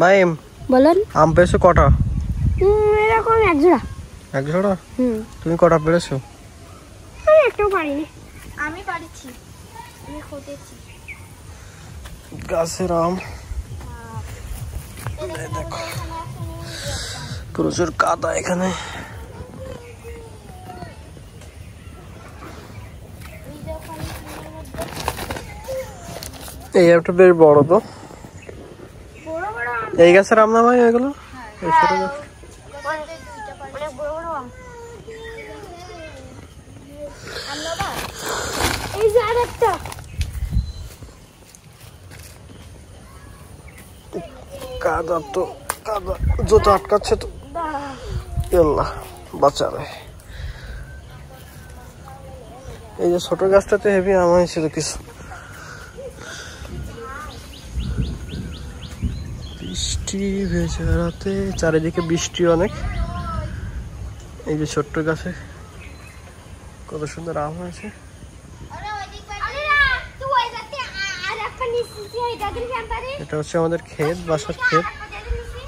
Mime বলেন। আম পেয়েছো কটা? এরকম এক জোড়া। এক জোড়া? তুমি কটা পেরেছো? আমি একটাও পারিনি। আমি পারিছি, আমি খুঁটেছি গাছের আম। দেখো প্রচুর কাদা এখানে। এই একটা বেশ বড় তো। এই গাছের আম না ভাই এগুলো? এই ছোট গাছ। এই যে আরেকটা। কাদা তো, কাদা জুতো আটকাচ্ছে তো। আল্লাহ বাঁচাবে। এই যে ছোট গাছটাতে হেভি আম হয়েছিল কিছু। বৃষ্টি ভেজা রাতে, চারিদিকে বৃষ্টি অনেক। এই যে ছোট্ট গাছে কত সুন্দর আম হয়েছে। এটা হচ্ছে আমাদের ক্ষেত, বাসার ক্ষেত।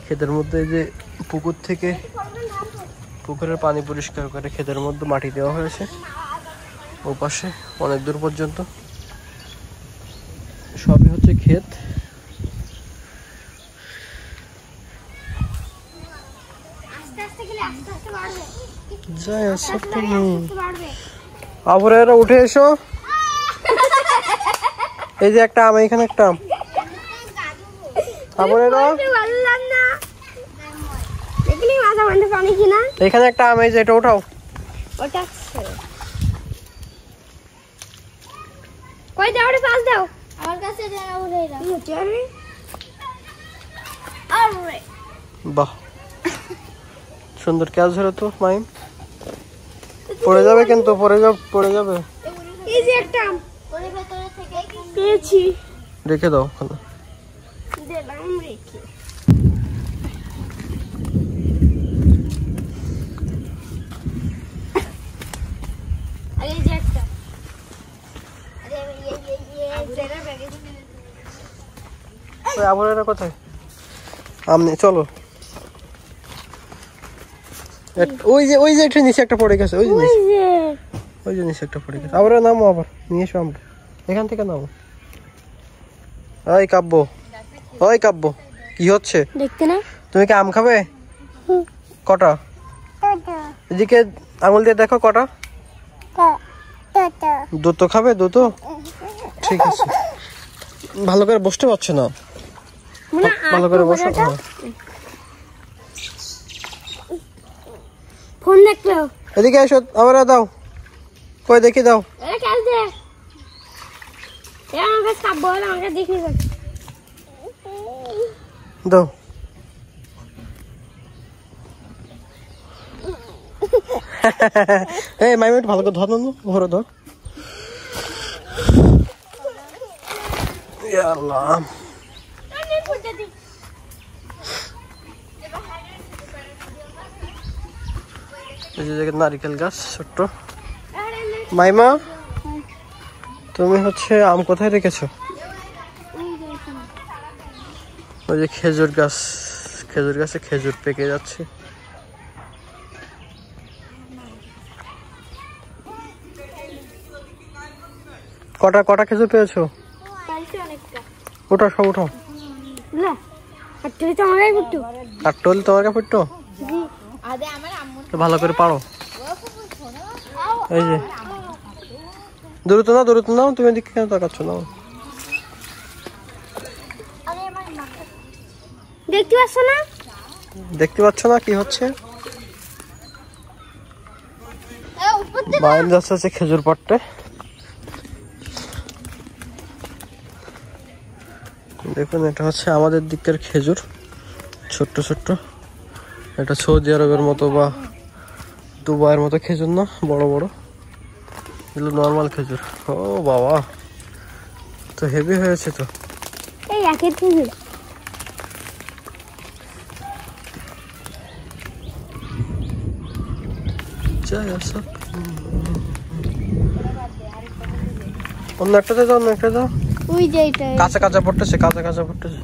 ক্ষেতের মধ্যে এই যে পুকুর থেকে, পুকুরের পানি পরিষ্কার করে ক্ষেতের মধ্যে মাটি দেওয়া হয়েছে ও পাশে অনেক দূর পর্যন্ত। সবই হচ্ছে ক্ষেত। যাই আছে আবহাওয়া উঠে এসো। এই যে একটা আম, এখানে একটা আম। এখানে একটা আম, এই যে এটা উঠাও। বাহ সুন্দর ক্যাচ ধরে তো মাইম। পড়ে যাবে কিন্তু, পড়ে যাবে। এই যে একটা আম পেয়েছি, রেখে দাও ওখানে। দিলাম রেখে। এই যে একটা। আবহাওয়া কোথায়? আম নেই, চলো। ওই যে এটা নিচে একটা পড়ে গেছে, ওই যে নিচে একটা পড়ে গেছে। আবার নামো, আবার নিয়ে এসো আমরা, এখান থেকে নামো। ওই কাব্য, ওই কাব্য কি হচ্ছে দেখতে না? তুমি কি আম খাবে? কটা? এদিকে আঙুল দিয়ে দেখো কটা। দুটো খাবে? দুটো? ঠিক আছে, ভালো করে বসতে পারছো না, ভালো করে বসো। ফোন দেখলো। এদিকে এসো, আবার দাও। কই দেখি দাও। দাও। এই মাইমেট ভালো করে ধর, ঘরে ধর। আল্লাহ এই যে নারিকেল গাছ ছোট্ট। মাইমা তুমি হচ্ছে আম কোথায় রেখেছো? ওই যে খেজুর গাছ, খেজুর গাছে খেজুর পেকে যাচ্ছে। কটা খেজুর পেয়েছো? ওটা সব উঠাও। আটটলি তোমার কাছে ফুটতো, ভালো করে পারো। এই যে দূরত্ব নাও, তুমি এদিকে কেন তাকাচ্ছ? নাও। দেখতে পাচ্ছ না কি হচ্ছে? মাইম যাচ্ছে হচ্ছে খেজুর পাড়তে। দেখুন এটা হচ্ছে আমাদের দিকের খেজুর, ছোট্ট ছোট্ট। এটা সৌদি আরবের মতো বা দুবাইয়ের মতো খেজুর না, বড় বড়। এগুলো নর্মাল খেজুর। ও বাবা, তো হেভি হয়েছে তো। এই একের খেজুর অন্য একটা দাও, অন্য একটা দাও। ওই যে এটা কাঁচা পড়তেছে, কাঁচা পড়তেছে।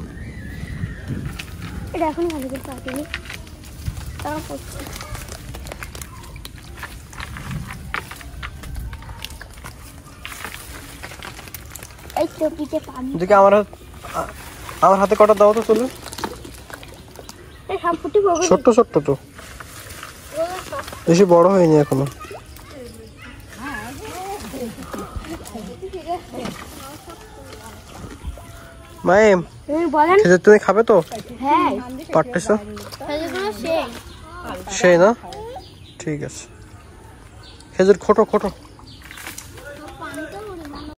এটা এখন ভালো করে পাকিনি, তাও করছে। এই তো পিঠে পানি। এদিকে আমার হাতে কটা দাও তো তুলে। এই সব ফুটি বগল। ছোট্ট ছোট্ট তো, বেশি বড় হয়নি এখনো। মাইম বলেন। খেজুর তুমি খাবে তো? হ্যাঁ পারতেছো? সেই সেই না, ঠিক আছে। খেজুর খোটো খোটো।